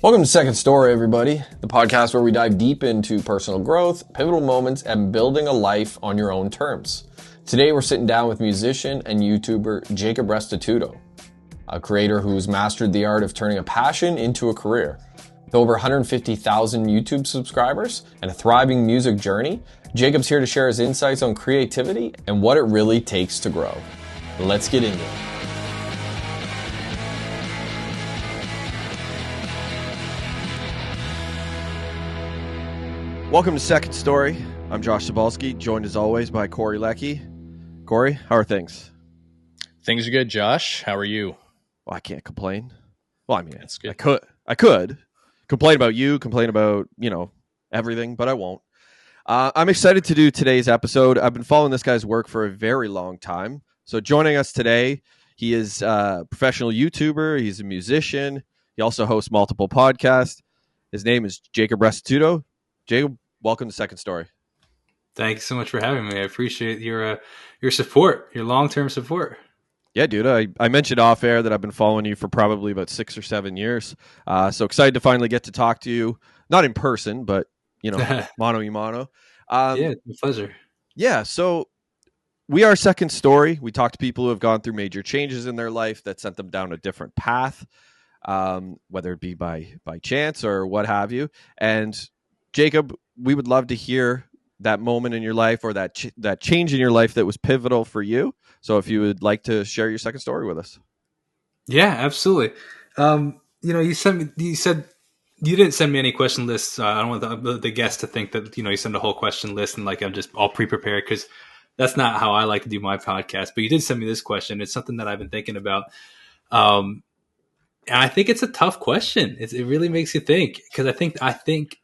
Welcome to Second Story, everybody, the podcast where we dive deep into personal growth, pivotal moments, and building a life on your own terms. Today, we're sitting down with musician and YouTuber Jacob Restituto, a creator who's mastered the art of turning a passion into a career. With over 150,000 YouTube subscribers and a thriving music journey, Jacob's here to share his insights on creativity and what it really takes to grow. Let's get into it. Welcome to Second Story. I'm Josh Cybulski, joined as always by Leckie. Corey, how are things? Things are good, Josh. How are you? Well, I can't complain. Well, I mean, That's good. I could complain about you, complain about, everything, but I won't. I'm excited to do today's episode. I've been following this guy's work for a very long time. So joining us today, he is a professional YouTuber. He's a musician. He also hosts multiple podcasts. His name is Jacob Restituto. Jacob, welcome to Second Story. Thanks so much for having me. I appreciate your support, your long-term support. Yeah, dude, I mentioned off air that I've been following you for probably about 6 or 7 years. So excited to finally get to talk to you, not in person, but, mano y mano. Yeah, it's a pleasure. Yeah, so we are Second Story. We talk to people who have gone through major changes in their life that sent them down a different path, whether it be by chance or what have you. And Jacob, we would love to hear that moment in your life or that change in your life that was pivotal for you. So if you would like to share your second story with us. Yeah, absolutely. You said you didn't send me any question lists. I don't want the guests to think that, you send a whole question list and like I'm just all pre-prepared, because that's not how I like to do my podcast. But you did send me this question. It's something that I've been thinking about. And I think it's a tough question. It really makes you think, because I think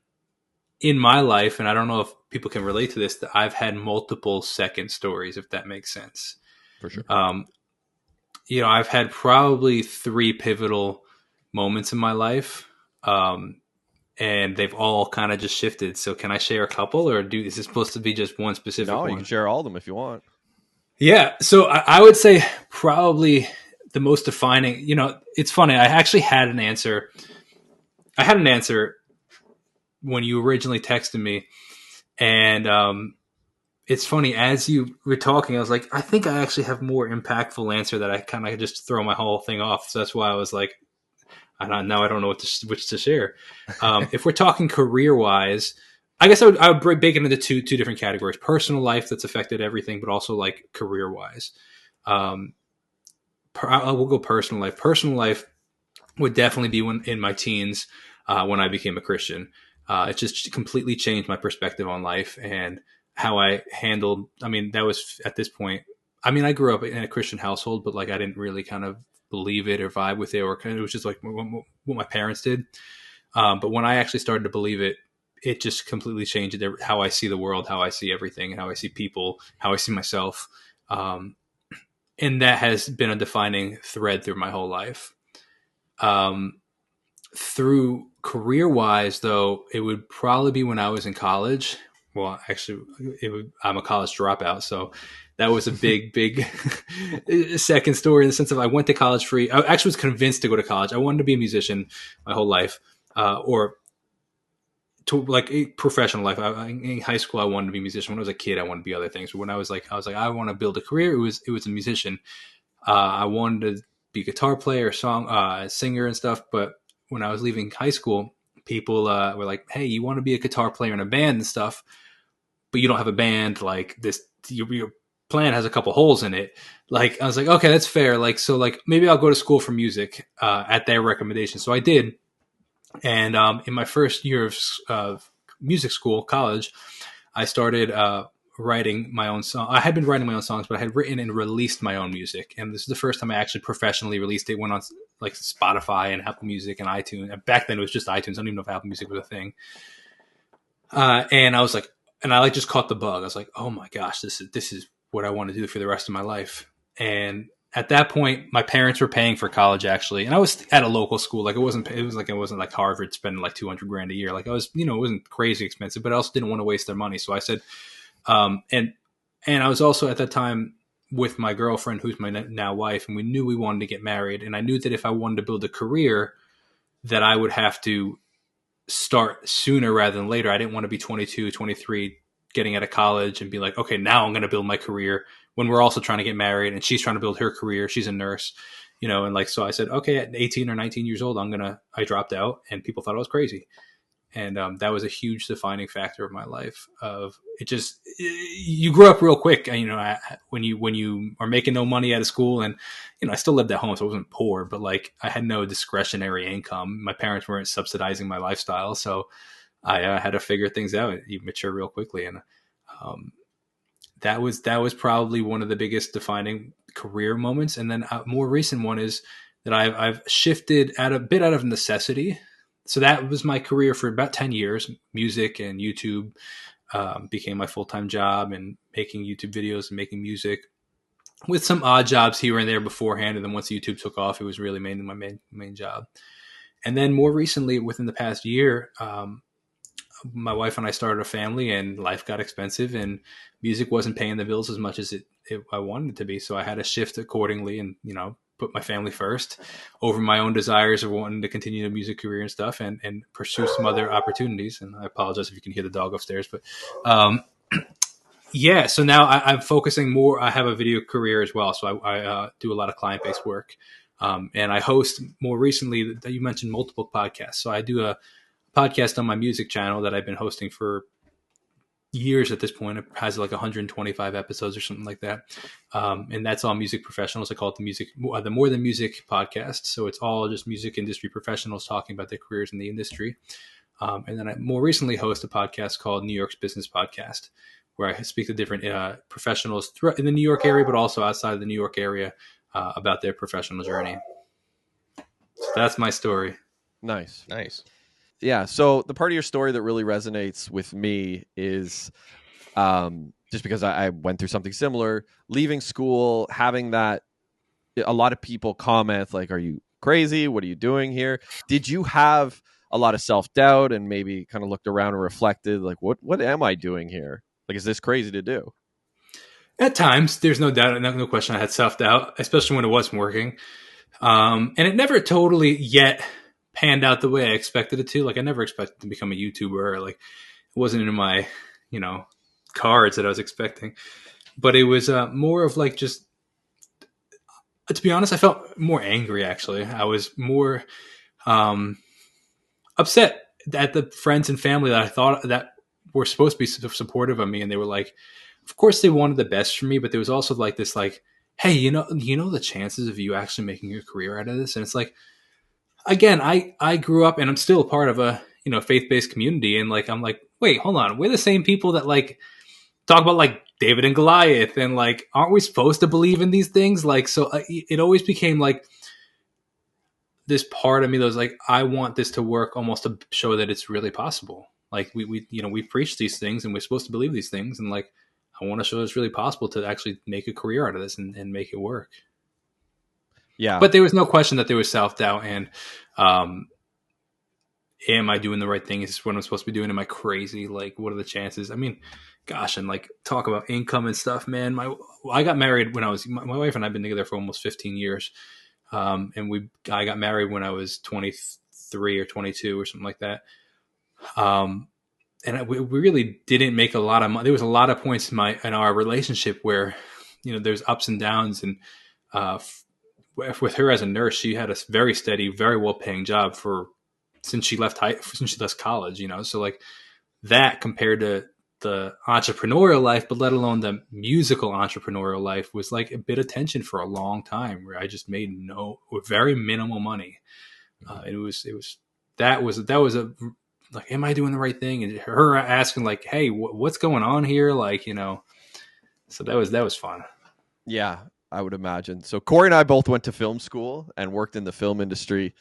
in my life, and I don't know if people can relate to this, that I've had multiple second stories, if that makes sense. For sure. I've had probably 3 pivotal moments in my life, and they've all kind of just shifted. So can I share a couple, or is it supposed to be just one specific one? No, you can share all of them if you want. Yeah. So I would say probably the most defining, it's funny. I actually had an answer. When you originally texted me, and it's funny, as you were talking, I was like, I think I actually have more impactful answer that I kind of just throw my whole thing off. So that's why I was like, I don't know which to share. If we're talking career wise, I guess I would break it into two different categories: personal life that's affected everything, but also like career wise. We'll go personal life. Personal life would definitely be in my teens, when I became a Christian. It just completely changed my perspective on life and how I handled. I mean, that was at this point. I mean, I grew up in a Christian household, but like I didn't really kind of believe it or vibe with it, or kind of, it was just like what my parents did. But when I actually started to believe it, it just completely changed how I see the world, how I see everything, and how I see people, how I see myself. And that has been a defining thread through my whole life. Through career-wise, though, it would probably be when I was in college. Well, actually, I'm a college dropout, so that was a big second story in the sense of I went to college free. I actually was convinced to go to college. I wanted to be a musician my whole life, or to like a professional life. In high school, I wanted to be a musician. When I was a kid, I wanted to be other things. But when I was like, I want to build a career. It was a musician. I wanted to be a guitar player, singer, and stuff, but when I was leaving high school, people were like, "Hey, you want to be a guitar player in a band and stuff, but you don't have a band. Like this, your plan has a couple holes in it." Like I was like, "Okay, that's fair." Like so, like maybe I'll go to school for music at their recommendation. So I did, and in my first year of music school, college, I started writing my own song. I had been writing my own songs, but I had written and released my own music. And this is the first time I actually professionally released it. Went on like Spotify and Apple Music and iTunes. And back then it was just iTunes. I don't even know if Apple Music was a thing. And I was like, and I like just caught the bug. I was like, oh my gosh, this is what I want to do for the rest of my life. And at that point, my parents were paying for college actually. And I was at a local school. Like it wasn't like Harvard spending like $200,000 a year. Like I was, it wasn't crazy expensive, but I also didn't want to waste their money. So I said, and I was also at that time with my girlfriend, who's my now wife, and we knew we wanted to get married. And I knew that if I wanted to build a career, that I would have to start sooner rather than later. I didn't want to be 22, 23, getting out of college and be like, okay, now I'm going to build my career when we're also trying to get married and she's trying to build her career. She's a nurse, and like, so I said, okay, at 18 or 19 years old, I dropped out, and people thought I was crazy. And that was a huge defining factor of my life. Of it, just you grow up real quick. When you are making no money out of school, and I still lived at home, so I wasn't poor, but like I had no discretionary income. My parents weren't subsidizing my lifestyle, so I had to figure things out. You mature real quickly, and that was probably one of the biggest defining career moments. And then a more recent one is that I've shifted a bit out of necessity. So that was my career for about 10 years. Music and YouTube became my full-time job, and making YouTube videos and making music, with some odd jobs here and there beforehand. And then once YouTube took off, it was really mainly my main job. And then more recently, within the past year, my wife and I started a family, and life got expensive, and music wasn't paying the bills as much as I wanted it to be. So I had to shift accordingly, and put my family first over my own desires of wanting to continue the music career and stuff, and pursue some other opportunities. And I apologize if you can hear the dog upstairs, but yeah. So now I'm focusing more. I have a video career as well, so I do a lot of client-based work, and I host more recently. That you mentioned multiple podcasts, so I do a podcast on my music channel that I've been hosting for years at this point. It has like 125 episodes or something like that. And that's all music professionals. I call it the More Than Music podcast. So it's all just music industry professionals talking about their careers in the industry. And then I more recently host a podcast called New York's Business Podcast, where I speak to different professionals in the New York area, but also outside of the New York area, about their professional journey. So that's my story. Nice. Yeah. So the part of your story that really resonates with me is just because I went through something similar, leaving school, having that. A lot of people comment like, "Are you crazy? What are you doing here?" Did you have a lot of self-doubt and maybe kind of looked around and reflected like, what am I doing here? Like, is this crazy to do? At times, there's no doubt, no question I had self-doubt, especially when it wasn't working. And it never totally yet panned out the way I expected it to. Like, I never expected to become a YouTuber. Like, it wasn't in my, cards that I was expecting. But it was more of like, just, to be honest, I felt more angry, actually. I was more upset at the friends and family that I thought that were supposed to be supportive of me. And they were like, of course they wanted the best for me, but there was also like this, like, hey, you know the chances of you actually making a career out of this? And it's like, again, I grew up, and I'm still a part of a faith-based community, and like I'm like, wait, hold on, we're the same people that like talk about like David and Goliath, and like, aren't we supposed to believe in these things? Like, so it always became like this part of me that was like, I want this to work, almost to show that it's really possible. Like we preach these things, and we're supposed to believe these things, and like I want to show it's really possible to actually make a career out of this and make it work. Yeah. But there was no question that there was self-doubt, and am I doing the right thing? Is this what I'm supposed to be doing? Am I crazy? Like, what are the chances? I mean, gosh, and like, talk about income and stuff, man. I got married when my wife and I have been together for almost 15 years. And I got married when I was 23 or 22 or something like that. And we really didn't make a lot of money. There was a lot of points in our relationship where, there's ups and downs, and, with her as a nurse, she had a very steady, very well-paying job since she left college. So like that, compared to the entrepreneurial life, but let alone the musical entrepreneurial life, was like a bit of tension for a long time, where I just made very minimal money. It was like, am I doing the right thing? And her asking like, hey, what's going on here? Like, so that was fun. Yeah, I would imagine. So Corey and I both went to film school and worked in the film industry.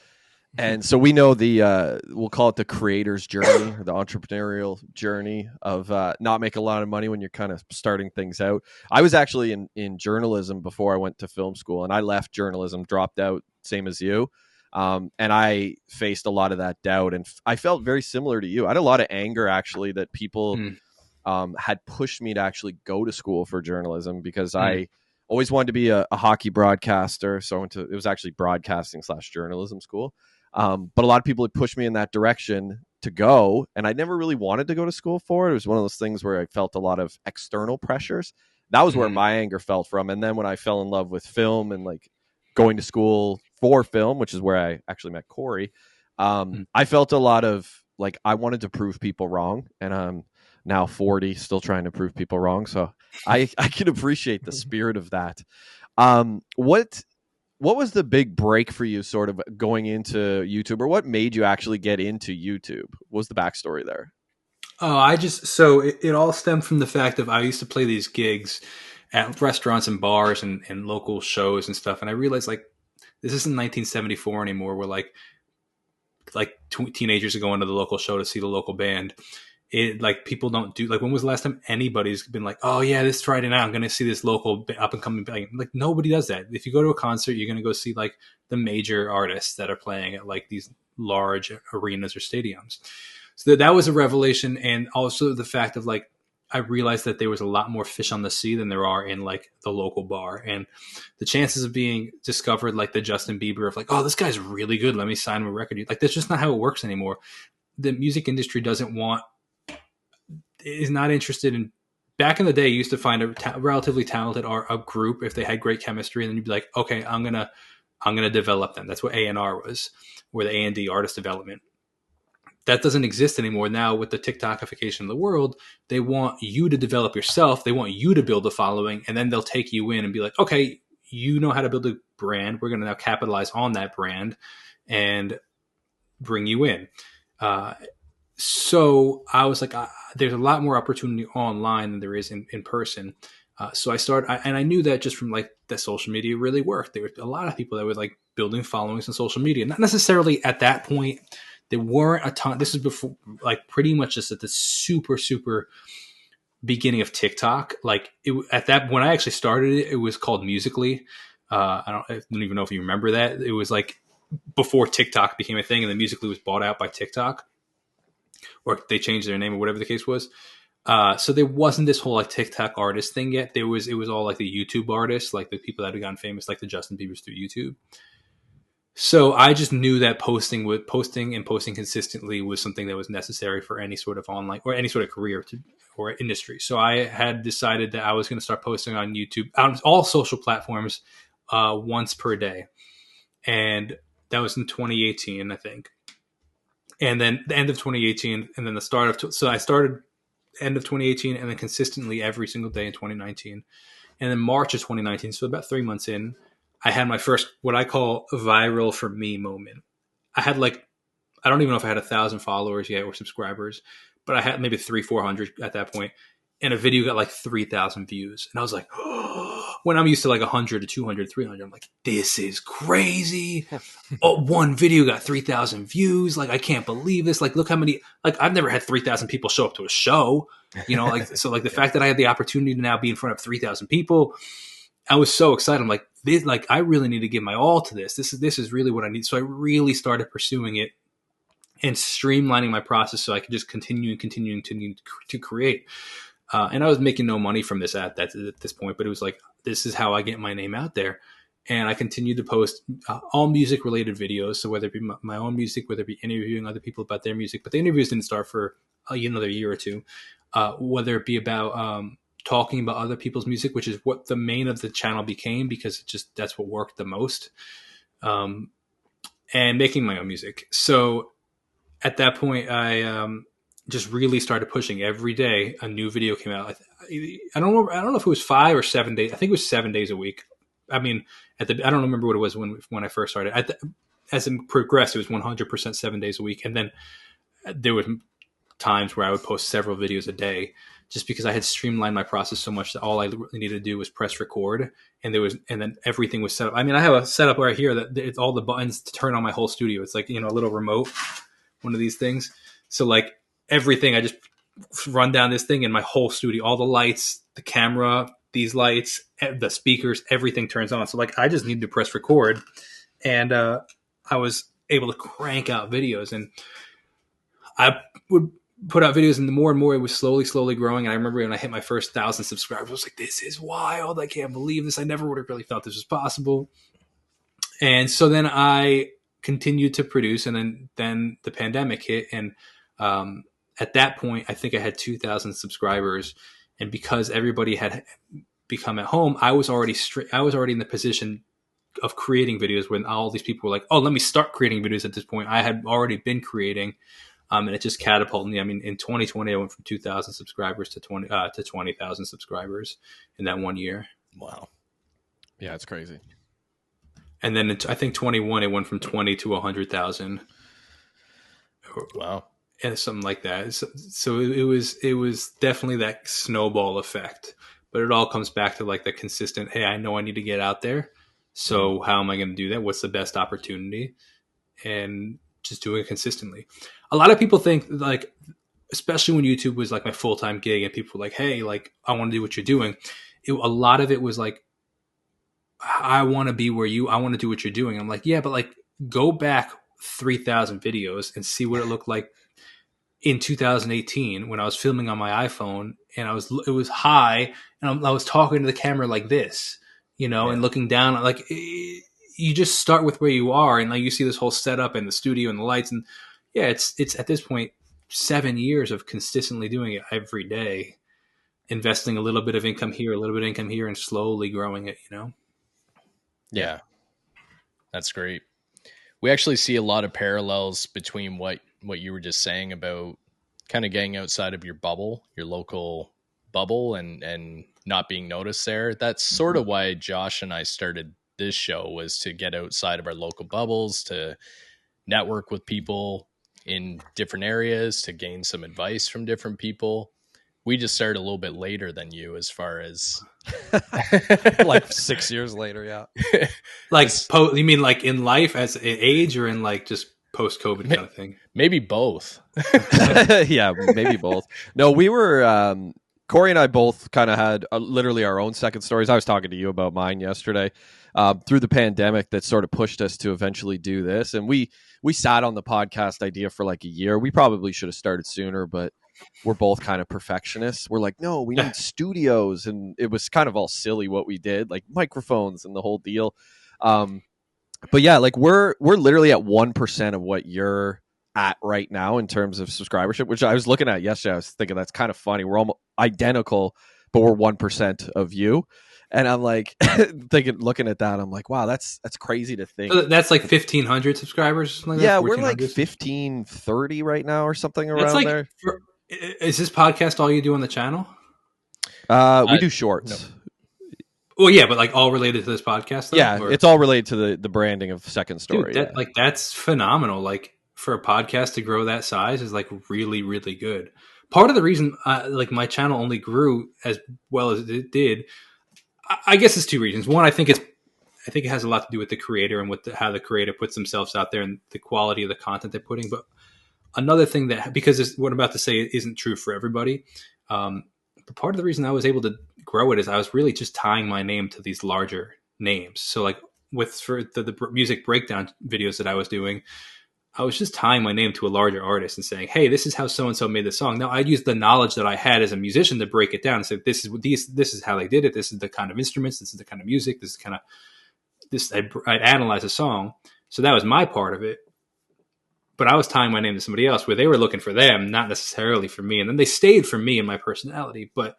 And so we know we'll call it the creator's journey, or the entrepreneurial journey of not making a lot of money when you're kind of starting things out. I was actually in journalism before I went to film school, and I left journalism, dropped out, same as you. And I faced a lot of that doubt, and I felt very similar to you. I had a lot of anger, actually, that people had pushed me to actually go to school for journalism, because I always wanted to be a hockey broadcaster. So it was actually broadcasting /journalism school. But a lot of people had pushed me in that direction to go, and I never really wanted to go to school for it. It was one of those things where I felt a lot of external pressures. That was where my anger felt from. And then when I fell in love with film and like going to school for film, which is where I actually met Corey, I felt a lot of like I wanted to prove people wrong, and I'm now 40, still trying to prove people wrong. So I can appreciate the spirit of that. What was the big break for you sort of going into YouTube, or what made you actually get into YouTube? What was the backstory there? Oh, it all stemmed from the fact of I used to play these gigs at restaurants and bars and local shows and stuff. And I realized like, this isn't 1974 anymore where like teenagers are going to the local show to see the local band. It like people don't do like, when was the last time anybody's been like, oh yeah, this Friday night I'm going to see this local up and coming band? Like nobody does that. If you go to a concert, you're going to go see like the major artists that are playing at like these large arenas or stadiums. So that was a revelation. And also the fact of like, I realized that there was a lot more fish on the sea than there are in like the local bar. And the chances of being discovered like the Justin Bieber of like, oh, this guy's really good, let me sign him a record. Like that's just not how it works anymore. The music industry is not interested in. Back in the day, you used to find a relatively talented a group if they had great chemistry, and then you'd be like, okay, I'm gonna develop them. That's what A&R was, or the A&D, artist development. That doesn't exist anymore now with the TikTokification of the world. They want you to develop yourself. They want you to build a following, and then they'll take you in and be like, okay, you know how to build a brand. We're going to now capitalize on that brand and bring you in. So I was like, there's a lot more opportunity online than there is in person. So I started, and I knew that just from like that social media really worked. There were a lot of people that were like building followings on social media. Not necessarily at that point. There weren't a ton. This is before, like pretty much just at the super, super beginning of TikTok. Like when I actually started it, it was called Musical.ly. I don't even know if you remember that. It was like before TikTok became a thing, and then Musical.ly was bought out by TikTok, or they changed their name or whatever the case was. So there wasn't this whole like TikTok artist thing yet. It was all like the YouTube artists, like the people that had gotten famous, like the Justin Biebers through YouTube. So I just knew that posting consistently was something that was necessary for any sort of online or any sort of career or industry. So I had decided that I was going to start posting on YouTube, on all social platforms, once per day. And that was in 2018, I think. And then the end of 2018, and then the start of, so I started end of 2018 and then consistently every single day in 2019. And then March of 2019, so about 3 months in, I had my first, what I call viral for me moment. I had like, I don't even know if I had 1,000 followers yet or subscribers, but I had maybe 300-400 at that point. And a video got like 3,000 views. And I was like, oh, when I'm used to like 100 to 200, 300, I'm like, this is crazy. Oh, one video got 3,000 views. Like, I can't believe this. Like, look how many, like, I've never had 3,000 people show up to a show, you know, like, so like the fact that I had the opportunity to now be in front of 3,000 people, I was so excited. I'm like, this, like, I really need to give my all to this. This is really what I need. So I really started pursuing it and streamlining my process so I could just continue to create. And I was making no money from this at this point, but it was like, this is how I get my name out there. And I continued to post all music related videos. So whether it be my own music, whether it be interviewing other people about their music, but the interviews didn't start for another year or two, whether it be about talking about other people's music, which is what the main of the channel became, because that's what worked the most, and making my own music. So at that point, I just really started pushing. Every day a new video came out. I don't know if it was 5 or 7 days. I think it was 7 days a week. I mean, I don't remember what it was when I first started. As it progressed, it was 100% 7 days a week. And then there were times where I would post several videos a day, just because I had streamlined my process so much that all I really needed to do was press record, and then everything was set up. I mean, I have a setup right here that it's all the buttons to turn on my whole studio. It's like, a little remote, one of these things. So like everything, I just run down this thing, and my whole studio, all the lights, the camera, these lights, the speakers, everything turns on. So like I just needed to press record, and I was able to crank out videos, and I would put out videos, and the more and more it was slowly growing. And I remember when I hit my first 1,000 subscribers, I was like, this is wild. I can't believe this. I never would have really thought this was possible. And so then I continued to produce, and then the pandemic hit, and at that point, I think I had 2,000 subscribers, and because everybody had become at home, I was already in the position of creating videos when all these people were like, "Oh, let me start creating videos." At this point, I had already been creating, and it just catapulted me. I mean, in 2020, I went from 2,000 subscribers to 20,000 subscribers in that 1 year. Wow. Yeah, it's crazy. And then I think 21, it went from 20 to 100,000. Wow. And something like that. So it was definitely that snowball effect. But it all comes back to like the consistent, hey, I know I need to get out there. So how am I going to do that? What's the best opportunity? And just doing it consistently. A lot of people think, like, especially when YouTube was like my full-time gig and people were like, hey, like, I want to do what you're doing. A lot of it was like, I want to be where I want to do what you're doing. I'm like, yeah, but like, go back 3,000 videos and see what it looked like in 2018 when I was filming on my iPhone, and it was high, and I was talking to the camera like this, and looking down. Like, you just start with where you are, and like you see this whole setup and the studio and the lights, and yeah, it's at this point 7 years of consistently doing it every day, investing a little bit of income here, a little bit of income here, and slowly growing it. Yeah, that's great. We actually see a lot of parallels between what you were just saying about kind of getting outside of your bubble, your local bubble, and not being noticed there. That's sort of why Josh and I started this show, was to get outside of our local bubbles, to network with people in different areas, to gain some advice from different people. We just started a little bit later than you, as far as like 6 years later. Yeah. Like, you mean like in life as an age, or in like just post-COVID kind of thing? Maybe both. Yeah, maybe both. No, we were, Corey and I both kind of had literally our own second stories. I was talking to you about mine yesterday, through the pandemic, that sort of pushed us to eventually do this. And we sat on the podcast idea for like a year. We probably should have started sooner, but we're both kind of perfectionists. We're like, no, we need studios. And it was kind of all silly what we did, like microphones and the whole deal. But yeah, like we're literally at 1% of what you're at right now in terms of subscribership, which I was looking at yesterday. I was thinking that's kind of funny. We're almost identical, but we're 1% of you. And I'm like, looking at that, I'm like, wow, that's crazy to think. So that's like 1,500 subscribers. Like yeah, we're like 1,530 right now, or something around like, there. Is this podcast all you do on the channel? We do shorts. No. Well, yeah, but like all related to this podcast, though? Yeah, it's all related to the branding of Second Story. Dude, like that's phenomenal. Like, for a podcast to grow that size is like really, really good. Part of the reason like my channel only grew as well as it did, I guess, is two reasons. One, I think it has a lot to do with the creator and with how the creator puts themselves out there and the quality of the content they're putting. But another thing that, because what I'm about to say isn't true for everybody, but part of the reason I was able to grow it is I was really just tying my name to these larger names. So like for the music breakdown videos that I was doing, I was just tying my name to a larger artist and saying, hey, this is how so-and-so made the song. Now, I used the knowledge that I had as a musician to break it down and say, this is how they did it. This is the kind of instruments. This is the kind of music. This is kind of this. I'd analyze a song. So that was my part of it. But I was tying my name to somebody else where they were looking for them, not necessarily for me. And then they stayed for me and my personality. But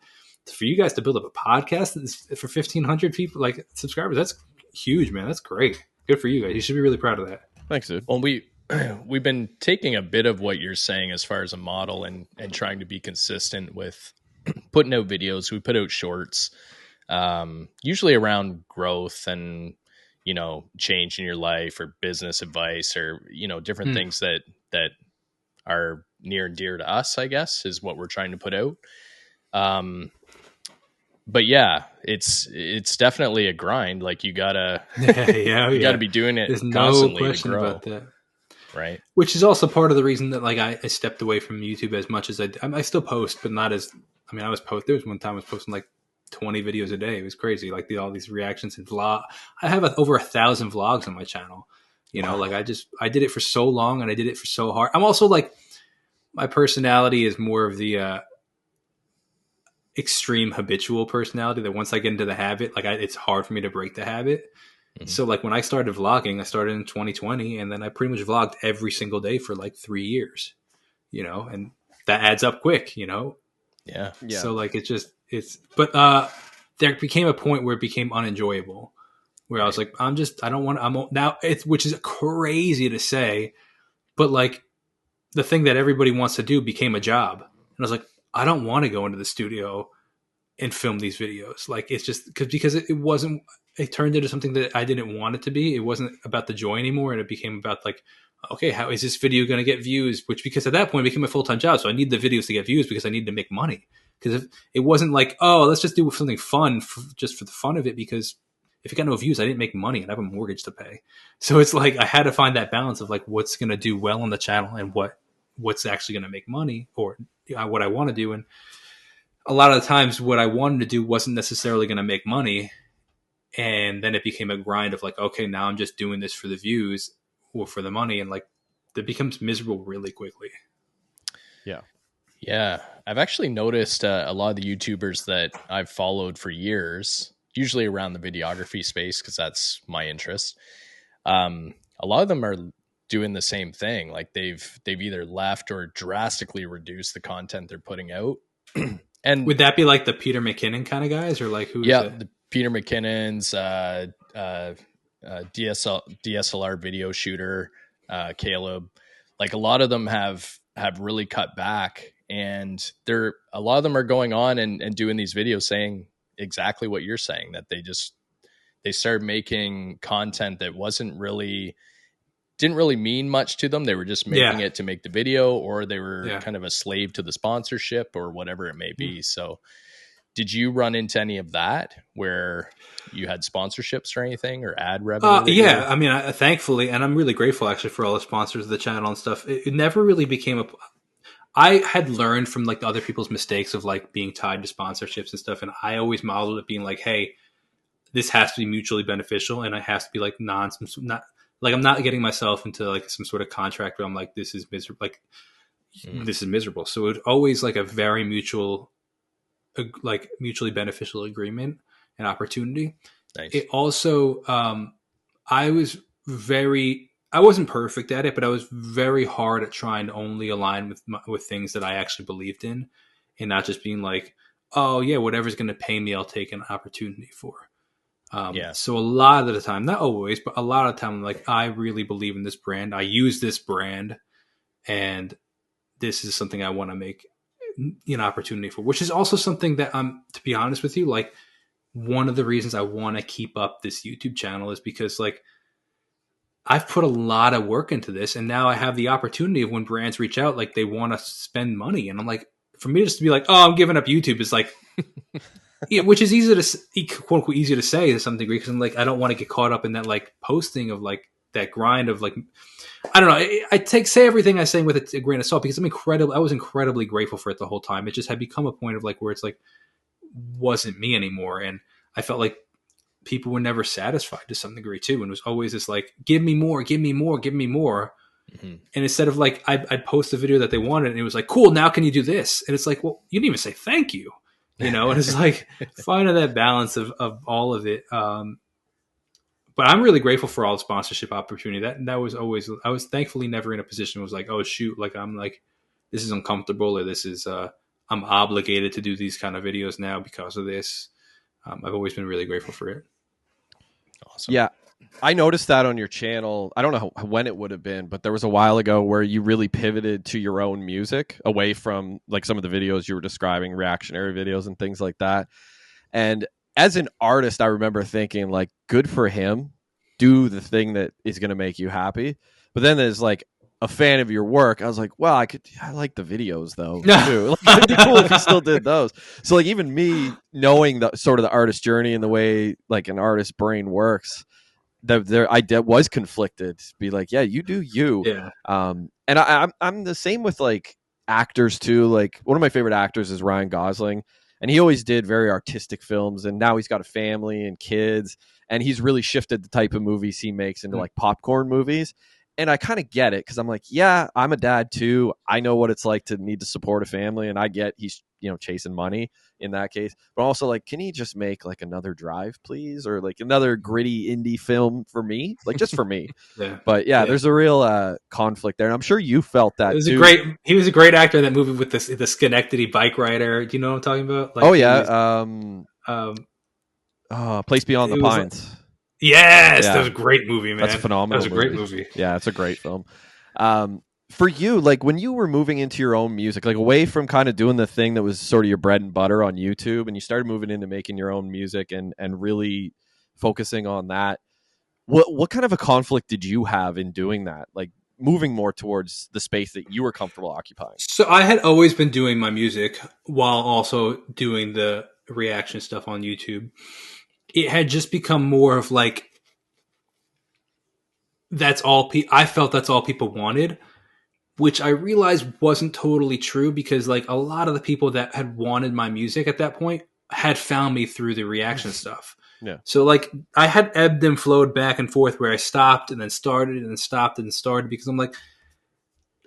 for you guys to build up a podcast for 1,500 people, like subscribers, that's huge, man. That's great. Good for you guys. You should be really proud of that. Thanks, dude. Well, we've been taking a bit of what you're saying as far as a model and trying to be consistent with putting out videos. We put out shorts, usually around growth and, change in your life or business advice or, different things that are near and dear to us, I guess, is what we're trying to put out. But yeah, it's definitely a grind. Like you gotta, gotta be doing it. There's constantly no question to grow. about that. Right. Which is also part of the reason that like I stepped away from YouTube as much as I still post, but not as, there was one time I was posting like 20 videos a day. It was crazy. Like all these reactions and vlog. I have over 1,000 vlogs on my channel. Wow. Like I did it for so long and I did it for so hard. I'm also like, my personality is more of the extreme habitual personality that once I get into the habit, like it's hard for me to break the habit. So like when I started vlogging, I started in 2020, and then I pretty much vlogged every single day for like 3 years, and that adds up quick, Yeah. So like but there became a point where it became unenjoyable, where I was like, I don't want, now which is crazy to say, but like the thing that everybody wants to do became a job. And I was like, I don't want to go into the studio and film these videos. Like it's just because it wasn't, it turned into something that I didn't want it to be. It wasn't about the joy anymore. And it became about like, okay, how is this video going to get views? Which, because at that point it became a full-time job. So I need the videos to get views because I need to make money. Because if it wasn't like, oh, let's just do something fun just for the fun of it, because if it got no views, I didn't make money and I have a mortgage to pay. So it's like, I had to find that balance of like, what's going to do well on the channel and what's actually going to make money, or what I want to do. And a lot of the times what I wanted to do wasn't necessarily going to make money. And then it became a grind of like, okay, now I'm just doing this for the views or for the money. And like, it becomes miserable really quickly. Yeah. Yeah. I've actually noticed a lot of the YouTubers that I've followed for years, usually around the videography space, because that's my interest. A lot of them are doing the same thing. Like they've either left or drastically reduced the content they're putting out. And would that be like the Peter McKinnon kind of guys, or like who? Yeah, the Peter McKinnon's, DSLR video shooter, Caleb. Like a lot of them have really cut back, and a lot of them are going on and doing these videos saying exactly what you're saying, that they started making content that didn't really mean much to them. They were just making it to make the video, or they were kind of a slave to the sponsorship or whatever it may be. So did you run into any of that where you had sponsorships or anything, or ad revenue? Yeah. I mean, thankfully, and I'm really grateful actually for all the sponsors of the channel and stuff. It never really became I had learned from like the other people's mistakes of like being tied to sponsorships and stuff. And I always modeled it being like, hey, this has to be mutually beneficial. And it has to be like I'm not getting myself into like some sort of contract where I'm like, this is miserable. Like this is miserable. So it was always like a very mutually beneficial agreement and opportunity. Nice. It also, I wasn't perfect at it, but I was very hard at trying to only align with things that I actually believed in, and not just being like, oh yeah, whatever's going to pay me, I'll take an opportunity for. So a lot of the time, not always, but a lot of the time, like, I really believe in this brand. I use this brand, and this is something I want to make an opportunity for, which is also something that to be honest with you, like one of the reasons I want to keep up this YouTube channel is because like I've put a lot of work into this, and now I have the opportunity of when brands reach out, like they want to spend money. And I'm like, for me just to be like, oh, I'm giving up YouTube is like, yeah, which is easy to quote unquote easy to say to some degree, because I'm like, I don't want to get caught up in that like posting of like that grind of like, I don't know. I say everything I say with a grain of salt, because I was incredibly grateful for it the whole time. It just had become a point of like where it's like wasn't me anymore, and I felt like people were never satisfied to some degree too, and it was always this like, give me more, give me more, give me more. Mm-hmm. And instead of like I'd post a video that they wanted, and it was like, cool, now can you do this? And it's like, well, you didn't even say thank you. And it's like finding that balance of all of it. But I'm really grateful for all the sponsorship opportunity. That was always, I was thankfully never in a position where it was like, oh shoot, like I'm like, this is uncomfortable, or this is, I'm obligated to do these kind of videos now because of this. I've always been really grateful for it. Awesome. Yeah. I noticed that on your channel. I don't know when it would have been, but there was a while ago where you really pivoted to your own music away from like some of the videos you were describing, reactionary videos and things like that. And as an artist, I remember thinking like, good for him, do the thing that is going to make you happy. But then there's like a fan of your work. I was like, well, I like the videos though too. Like, it'd be cool if you still did those. So like even me knowing the sort of the artist journey and the way like an artist's brain works, I was conflicted to be like, yeah, you do you. Yeah. And I'm the same with like actors too. Like one of my favorite actors is Ryan Gosling, and he always did very artistic films, and now he's got a family and kids, and he's really shifted the type of movies he makes into like popcorn movies. And I kind of get it, because I'm like, yeah, I'm a dad too. I know what it's like to need to support a family, and I get he's chasing money in that case, but also like, can he just make like another Drive, please, or like another gritty indie film for me, like just for me. Yeah. But there's a real conflict there, and I'm sure you felt that too. He was a great actor in that movie with the Schenectady bike rider. Do you know what I'm talking about? Like, Place Beyond the Pines. Yes, that was a great movie, man. That's a phenomenal. That was a great movie. Yeah, it's a great film. For you, like when you were moving into your own music, like away from kind of doing the thing that was sort of your bread and butter on YouTube, and you started moving into making your own music and really focusing on that, what kind of a conflict did you have in doing that? Like moving more towards the space that you were comfortable occupying? So I had always been doing my music while also doing the reaction stuff on YouTube. It had just become more of like, I felt that's all people wanted, which I realized wasn't totally true, because like a lot of the people that had wanted my music at that point had found me through the reaction stuff. Yeah. So like I had ebbed and flowed back and forth where I stopped and then started and then stopped and started, because I'm like,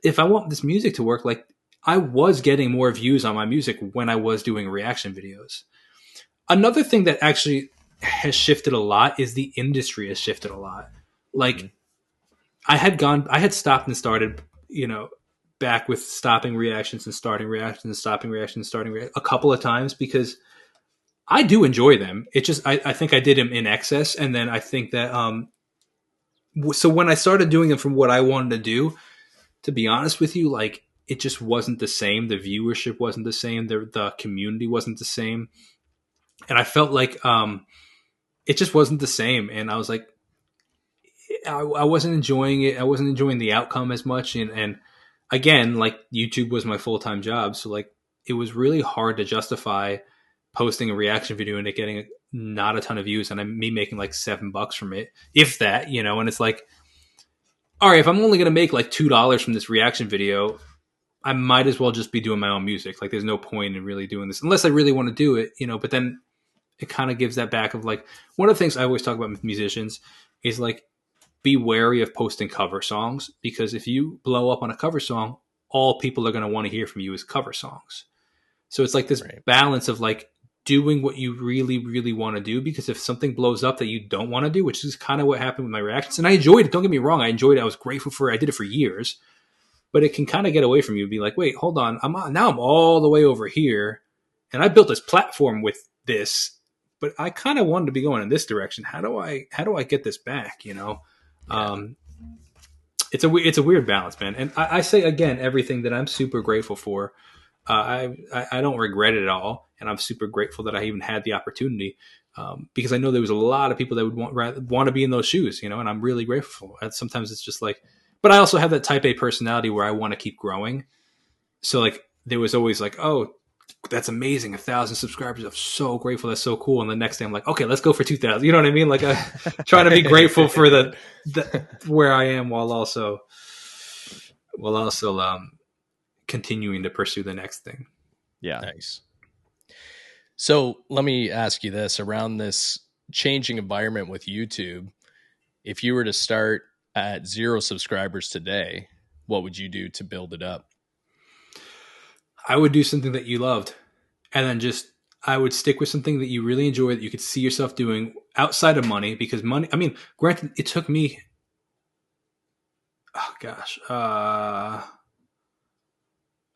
if I want this music to work, like I was getting more views on my music when I was doing reaction videos. Another thing that actually has shifted a lot is the industry has shifted a lot. Like I had stopped and started, back with stopping reactions and starting reactions and stopping reactions and starting a couple of times, because I do enjoy them. It just, I think I did them in excess. And then I think that, so when I started doing them from what I wanted to do, to be honest with you, like it just wasn't the same. The viewership wasn't the same. The community wasn't the same. And I felt like, it just wasn't the same. And I was like, I wasn't enjoying it. I wasn't enjoying the outcome as much. And again, like YouTube was my full-time job. So like, it was really hard to justify posting a reaction video and it getting not a ton of views and me making like $7 from it, if that, and it's like, all right, if I'm only going to make like $2 from this reaction video, I might as well just be doing my own music. Like there's no point in really doing this unless I really want to do it, but then it kind of gives that back of like, one of the things I always talk about with musicians is like, be wary of posting cover songs, because if you blow up on a cover song, all people are going to want to hear from you is cover songs. So it's like this balance of like doing what you really, really want to do, because if something blows up that you don't want to do, which is kind of what happened with my reactions, and I enjoyed it. Don't get me wrong. I enjoyed it. I was grateful for it. I did it for years, but it can kind of get away from you. Be like, wait, hold on. I'm all the way over here and I built this platform with this, but I kind of wanted to be going in this direction. How do I get this back? It's a weird balance, man. And I say again, everything that I'm super grateful for, I don't regret it at all. And I'm super grateful that I even had the opportunity, because I know there was a lot of people that would want to be in those shoes, and I'm really grateful. And sometimes it's just like, but I also have that type A personality where I want to keep growing. So like, there was always like, oh, that's amazing. 1,000 subscribers. I'm so grateful. That's so cool. And the next day I'm like, okay, let's go for 2,000. You know what I mean? Like I try to be grateful for the where I am while also continuing to pursue the next thing. Yeah. Nice. So let me ask you this, around this changing environment with YouTube, if you were to start at 0 subscribers today, what would you do to build it up? I would do something that you loved, and then I would stick with something that you really enjoy, that you could see yourself doing outside of money, because money, I mean, granted, it took me, I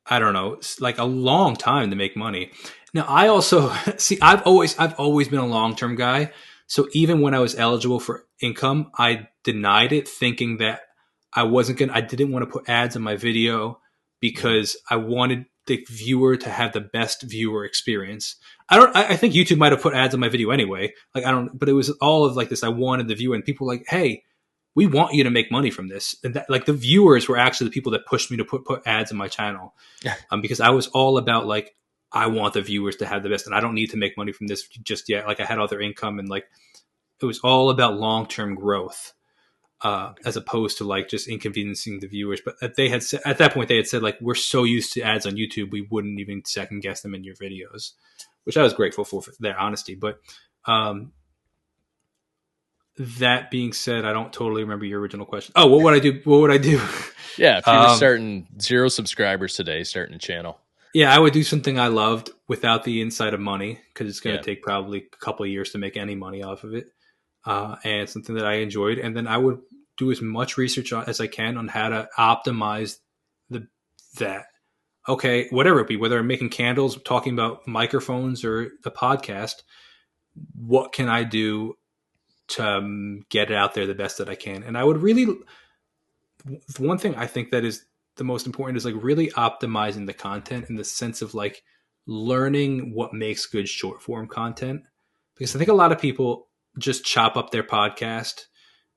don't know, like a long time to make money. Now I also see, I've always been a long-term guy. So even when I was eligible for income, I denied it, thinking that I didn't want to put ads on my video because I wanted the viewer to have the best viewer experience. I think YouTube might have put ads on my video anyway. Like but it was all of like this. I wanted the viewer, and people were like, hey, we want you to make money from this. And that, like, the viewers were actually the people that pushed me to put ads in my channel. Because I was all about like, I want the viewers to have the best, and I don't need to make money from this just yet. Like I had other income, and like, it was all about long-term growth. As opposed to like just inconveniencing the viewers. But they had said, at that point, they had said like, we're so used to ads on YouTube, we wouldn't even second guess them in your videos, which I was grateful for their honesty. But that being said, I don't totally remember your original question. What would I do? Yeah. If you were starting 0 subscribers today, starting a channel. Yeah, I would do something I loved without the inside of money, because it's going to Yeah. take probably a couple of years to make any money off of it. And something that I enjoyed. And then I would do as much research as I can on how to optimize that. Okay, whatever it be, whether I'm making candles, talking about microphones, or the podcast, what can I do to get it out there the best that I can? And I would really, one thing I think that is the most important is like really optimizing the content in the sense of like learning what makes good short form content. Because I think a lot of people just chop up their podcast,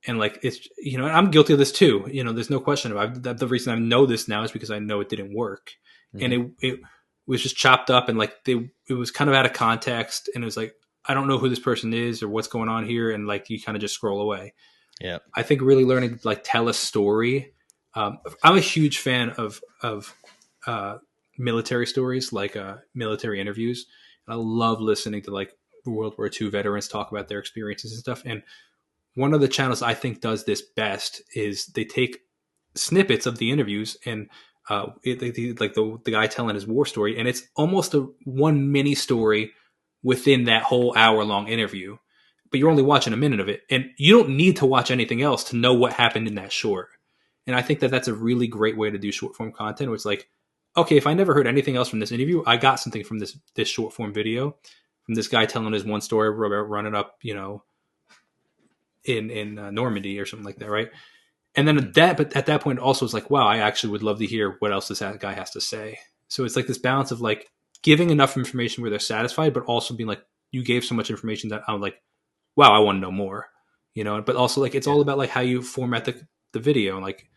and like, it's, I'm guilty of this too. There's no question about it. The reason I know this now is because I know it didn't work. Mm-hmm. And it was just chopped up, and like it was kind of out of context, and it was like, I don't know who this person is or what's going on here. And like, you kind of just scroll away. Yeah. I think really learning to like tell a story. I'm a huge fan of military stories, like military interviews. And I love listening to like World War II veterans talk about their experiences and stuff. And one of the channels I think does this best is they take snippets of the interviews, and like the guy telling his war story, and it's almost a one mini story within that whole hour-long interview. But you're only watching a minute of it, and you don't need to watch anything else to know what happened in that short. And I think that that's a really great way to do short form content, where it's like, okay, if I never heard anything else from this interview, I got something from this short form video from this guy telling his one story about running up, in Normandy or something like that, right? And then but at that point, also it's like, wow, I actually would love to hear what else this guy has to say. So it's like this balance of like giving enough information where they're satisfied, but also being like, you gave so much information that I'm like, wow, I want to know more, But also like, it's all about like how you format the video, and like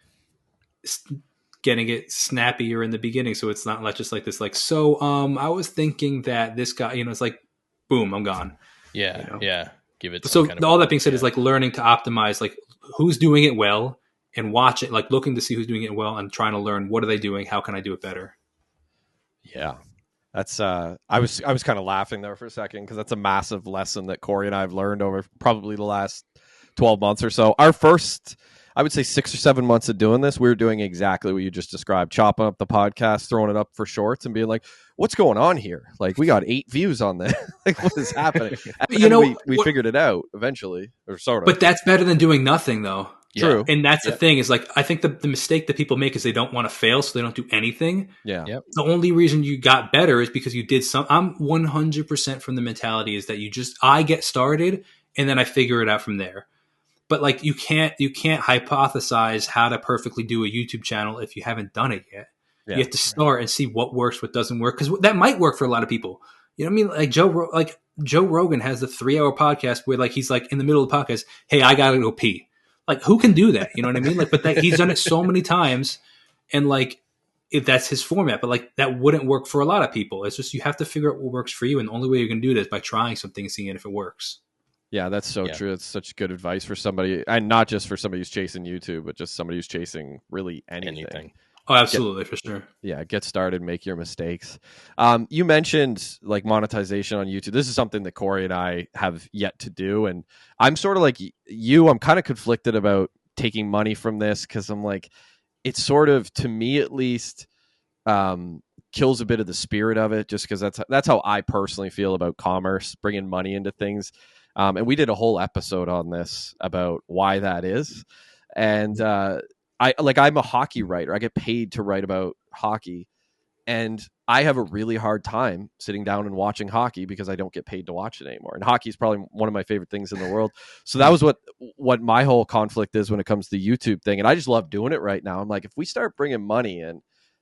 getting it snappier in the beginning, so it's not like just like this, like, so I was thinking that this guy, it's like, boom, I'm gone. Yeah. Yeah. Give it. So all that being said is like learning to optimize, like who's doing it well, and watch it, like looking to see who's doing it well and trying to learn, what are they doing? How can I do it better? Yeah. That's I was kind of laughing there for a second, because that's a massive lesson that Corey and I have learned over probably the last 12 months or so. Our first, I would say 6 or 7 months of doing this, we were doing exactly what you just described, chopping up the podcast, throwing it up for shorts, and being like, what's going on here? Like, we got 8 views on this. Like, what is happening? And we figured it out eventually, or sort of. But that's better than doing nothing, though. True. And that's the thing, is like, I think the mistake that people make is they don't want to fail, so they don't do anything. Yeah. Yep. The only reason you got better is because you did some. I'm 100% from the mentality is that I get started and then I figure it out from there. But like, you can't hypothesize how to perfectly do a YouTube channel if you haven't done it yet. Yeah. You have to start and see what works, what doesn't work, because that might work for a lot of people. You know what I mean? Like Joe Rogan has the 3-hour podcast where like he's like in the middle of the podcast, hey, I gotta go pee. Like, who can do that? You know what I mean? Like, but he's done it so many times, and like, if that's his format, but like that wouldn't work for a lot of people. It's just, you have to figure out what works for you, and the only way you can do it is by trying something and seeing if it works. Yeah, that's so true. It's such good advice for somebody, and not just for somebody who's chasing YouTube, but just somebody who's chasing really anything. Oh, absolutely, for sure. Yeah, get started, make your mistakes. You mentioned like monetization on YouTube. This is something that Corey and I have yet to do, and I'm sort of like you. I'm kind of conflicted about taking money from this, because I'm like, it's sort of, to me at least, kills a bit of the spirit of it, just because that's how I personally feel about commerce, bringing money into things. And we did a whole episode on this about why that is. And I'm a hockey writer. I get paid to write about hockey, and I have a really hard time sitting down and watching hockey because I don't get paid to watch it anymore. And hockey is probably one of my favorite things in the world. So that was what my whole conflict is when it comes to the YouTube thing. And I just love doing it right now. I'm like, if we start bringing money in,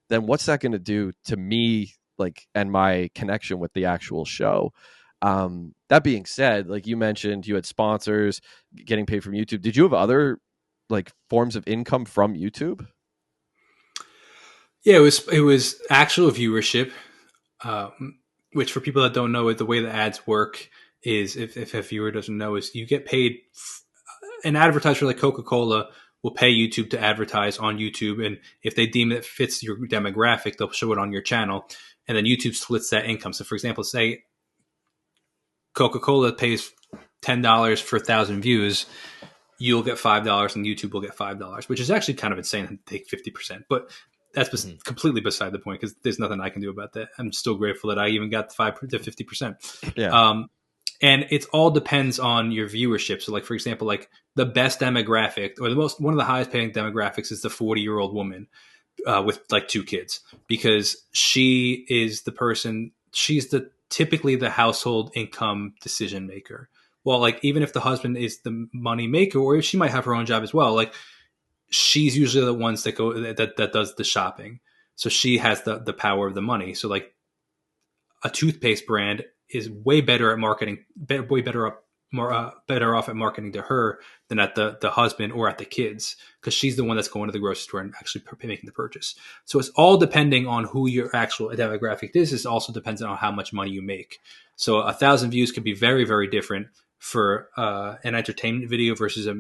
then what's that going to do to me, like, and my connection with the actual show? That being said, like you mentioned, you had sponsors, getting paid from YouTube. Did you have other like forms of income from YouTube? Yeah, it was actual viewership, which for people that don't know it, the way the ads work is, if a viewer doesn't know, is you get paid. An advertiser like Coca-Cola will pay YouTube to advertise on YouTube, and if they deem it fits your demographic, they'll show it on your channel, and then YouTube splits that income. So, for example, say Coca-Cola pays $10 for 1,000 views, you'll get $5 and YouTube will get $5, which is actually kind of insane to take 50%. But that's completely beside the point because there's nothing I can do about that. I'm still grateful that I even got the 5 to 50%. Yeah. And it all depends on your viewership. So like, for example, like the best demographic or one of the highest paying demographics is the 40-year-old woman with like 2 kids, because she is the person, she's typically the household income decision maker. Well, like even if the husband is the money maker, or she might have her own job as well, like she's usually the ones that does the shopping. So she has the power of the money. So like a toothpaste brand is way better at marketing, way better off at marketing to her than at the husband or at the kids, because she's the one that's going to the grocery store and actually making the purchase. So it's all depending on who your actual demographic is. It also depends on how much money you make. So 1,000 views could be very, very different for an entertainment video versus a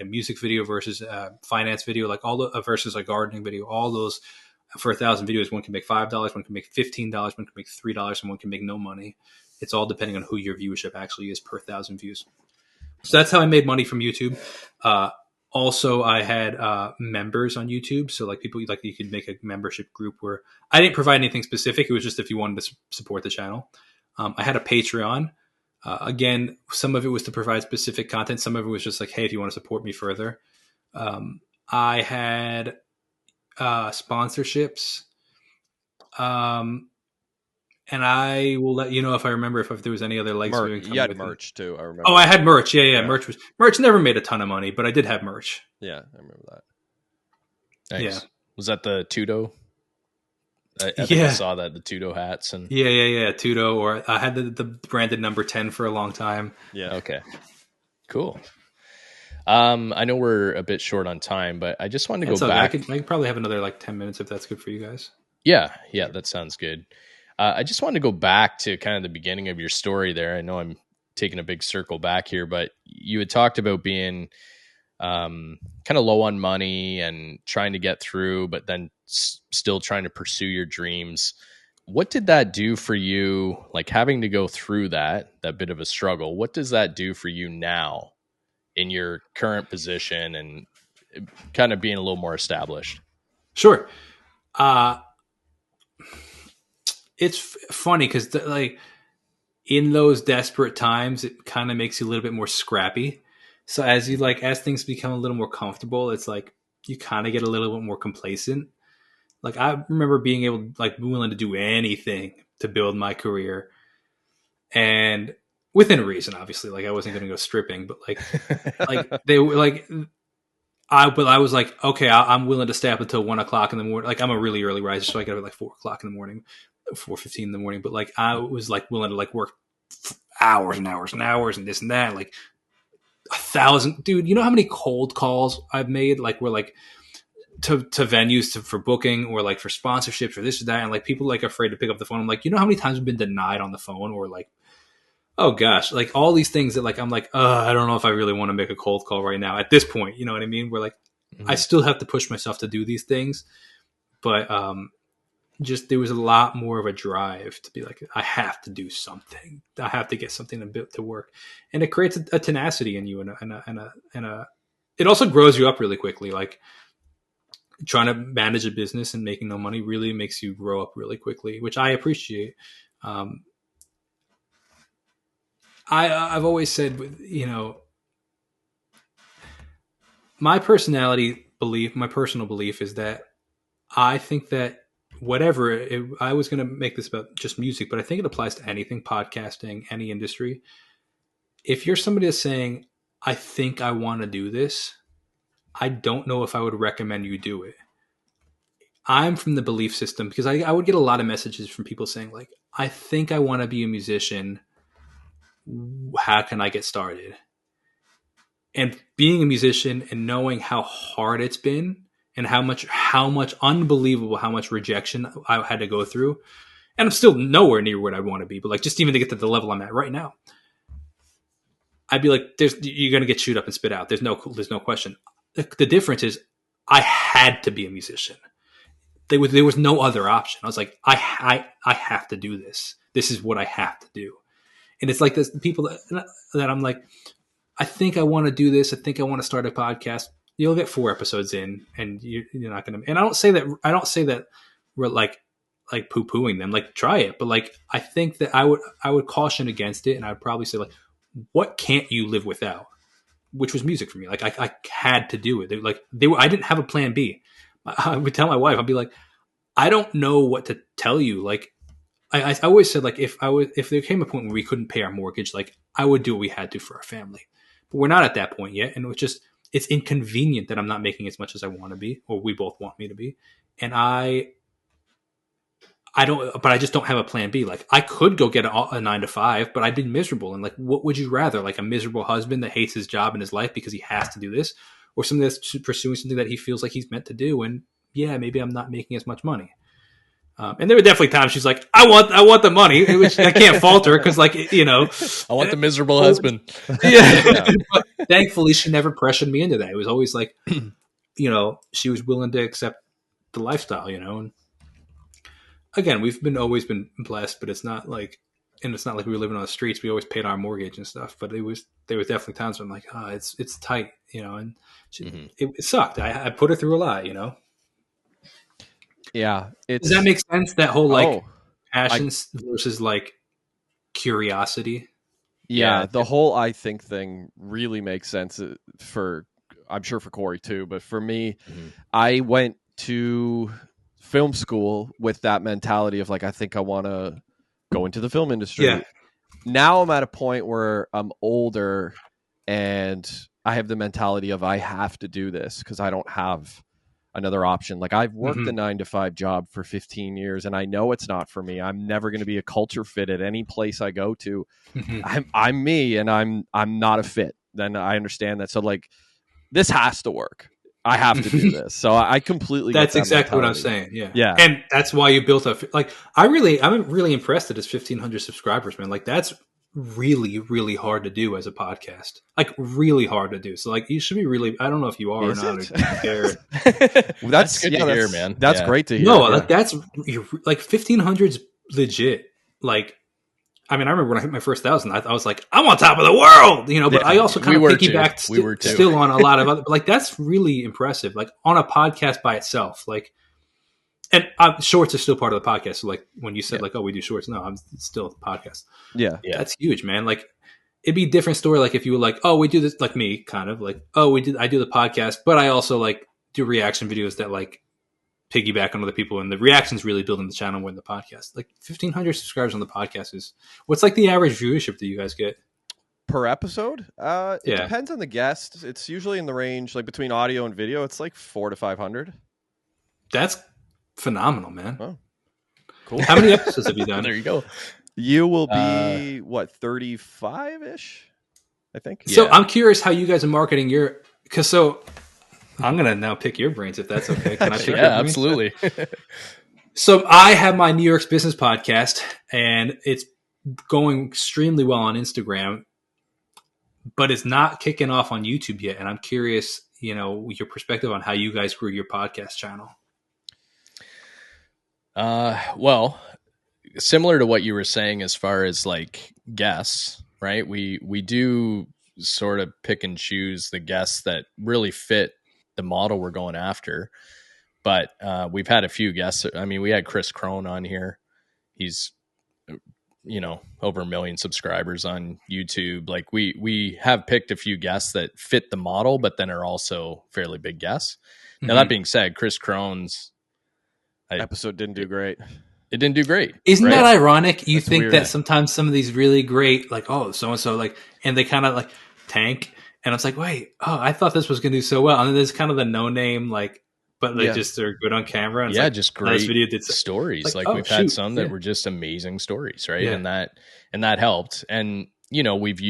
music video versus a finance video, like versus a gardening video. All those, for 1,000 videos, one can make $5, one can make $15, one can make $3, and one can make no money. It's all depending on who your viewership actually is per 1,000 views. So that's how I made money from YouTube. Also, I had members on YouTube. So like people, like you could make a membership group where I didn't provide anything specific. It was just if you wanted to support the channel. I had a Patreon. Again, some of it was to provide specific content. Some of it was just like, hey, if you want to support me further. I had sponsorships. And I will let you know if I remember if there was any other likes. You had merch too, I remember. Oh, I had merch. Yeah. Merch never made a ton of money, but I did have merch. Yeah, I remember that. Nice. Yeah. Was that the Tudo? I think I saw that, the Tudo hats. And Yeah. Tudo, or I had the branded number 10 for a long time. Yeah. Okay. Cool. I know we're a bit short on time, but I just wanted to go back. I could probably have another like 10 minutes if that's good for you guys. Yeah, that sounds good. I just wanted to go back to kind of the beginning of your story there. I know I'm taking a big circle back here, but you had talked about being kind of low on money and trying to get through, but then still trying to pursue your dreams. What did that do for you? Like having to go through that bit of a struggle, what does that do for you now in your current position and kind of being a little more established? Sure. It's funny because like in those desperate times, it kind of makes you a little bit more scrappy. So as things become a little more comfortable, it's like you kind of get a little bit more complacent. Like I remember being willing to do anything to build my career, and within reason, obviously. Like I wasn't going to go stripping, but I was like, okay, I'm willing to stay up until 1 o'clock in the morning. Like I'm a really early riser, so I got up at like 4 o'clock in the morning, 4:15 in the morning. But like I was like willing to like work hours and hours and hours and this and that. Like 1,000, dude. You know how many cold calls I've made? Like we're like to venues for booking or like for sponsorships or this or that, and like people like afraid to pick up the phone. I'm like, you know how many times I've been denied on the phone, or like, oh gosh, like all these things that like I'm like, I don't know if I really want to make a cold call right now at this point. You know what I mean? We're like, I still have to push myself to do these things, but just there was a lot more of a drive to be like, I have to do something. I have to get something to work, and it creates a tenacity in you, and it also grows you up really quickly. Like trying to manage a business and making no money really makes you grow up really quickly, which I appreciate. I've always said, you know, my personal belief is that I think that I was going to make this about just music, but I think it applies to anything, podcasting, any industry. If you're somebody that's saying, I think I want to do this, I don't know if I would recommend you do it. I'm from the belief system because I would get a lot of messages from people saying like, I think I want to be a musician. How can I get started? And being a musician and knowing how hard it's been and how much unbelievable, how much rejection I had to go through. And I'm still nowhere near where I want to be, but like just even to get to the level I'm at right now, I'd be like, you're going to get chewed up and spit out. There's no question. The difference is I had to be a musician. There was no other option. I was like, I have to do this. This is what I have to do. And it's like this, the people that I'm like, I think I want to do this. I think I want to start a podcast. you'll get 4 episodes in, and you're not going to. And I don't say that we're like poo-pooing them. Like, try it, but like, I think that I would caution against it, and I would probably say like, what can't you live without? Which was music for me. Like, I had to do it. I didn't have a plan B. I would tell my wife, I'd be like, I don't know what to tell you. Like, I always said, like, if there came a point where we couldn't pay our mortgage, like, I would do what we had to for our family. But we're not at that point yet. And it's inconvenient that I'm not making as much as I want to be, or we both want me to be. And I just don't have a plan B. Like, I could go get a 9-to-5, but I'd be miserable. And like, what would you rather? Like, a miserable husband that hates his job and his life because he has to do this, or somebody that's pursuing something that he feels like he's meant to do? And yeah, maybe I'm not making as much money. And there were definitely times she's like, I want the money, which I can't fault her, because, like, you know, I want the miserable husband. Yeah. But thankfully, she never pressured me into that. It was always like, you know, she was willing to accept the lifestyle, you know. And again, we've always been blessed, but it's not like we were living on the streets. We always paid our mortgage and stuff, but there was definitely times where I'm like, it's tight, you know, and it sucked. I put her through a lot, you know. Yeah. Does that make sense? That whole like passion versus like curiosity. Yeah, the whole I think thing really makes sense I'm sure for Corey too, but for me, I went to film school with that mentality of like, I think I want to go into the film industry. Yeah. Now I'm at a point where I'm older and I have the mentality of I have to do this because I don't have another option. Like, I've worked a 9-to-5 job for 15 years and I know it's not for me. I'm never going to be a culture fit at any place I go to. I'm me, and I'm not a fit. Then I understand that. So like, this has to work. I have to do this. So I completely that's get that exactly mentality. what I'm saying. Yeah. Yeah. And that's why you built I'm really impressed that it's 1,500 subscribers, man. Like, that's really, really hard to do as a podcast. Like, really hard to do. So like, you should be really, I don't know if you are Is or not. Well, that's good to hear, man. That's great to hear. No, like, that's like 1,500's legit. Like, I mean, I remember when I hit my first 1,000, I was like, I'm on top of the world, you know, but I also kind of piggybacked still on a lot of other, like, that's really impressive. Like, on a podcast by itself, like, and shorts are still part of the podcast. So like, when you said like, oh, we do shorts, no, it's still a podcast. Yeah. That's huge, man. Like, it'd be a different story. Like, if you were like, oh, we do this, like me, kind of like, oh, I do the podcast, but I also like do reaction videos that like piggyback on other people, and the reactions really building the channel more than the podcast. Like, 1,500 subscribers on the podcast is what's like the average viewership that you guys get per episode? It depends on the guest. It's usually in the range, like between audio and video, it's like 400 to 500. That's phenomenal, man. Oh, cool. How many episodes have you done? There you go. You will be 35-ish, I think. So I'm curious how you guys are marketing so I'm going to now pick your brains if that's okay. Can I pick your brains? Absolutely. So I have my New York's Business podcast, and it's going extremely well on Instagram, but it's not kicking off on YouTube yet. And I'm curious, you know, your perspective on how you guys grew your podcast channel. Well, similar to what you were saying as far as like guests, right? We do sort of pick and choose the guests that really fit the model we're going after. But we've had a few guests. I mean, we had Chris Crone on here. He's, you know, over 1 million subscribers on YouTube. Like, we have picked a few guests that fit the model, but then are also fairly big guests. Now, that being said, Chris Crone's episode didn't do great. It didn't do great. Isn't that ironic? You That's think weird. that sometimes some of these really great, like, oh, so-and-so, like, and they kind of like tank. And it's like, wait, I thought this was going to do so well. And then there's kind of the no-name, like, but they just are good on camera. And it's like, just great video did stories. Like we've had some that were just amazing stories, right? Yeah. And that helped. And, you know, we've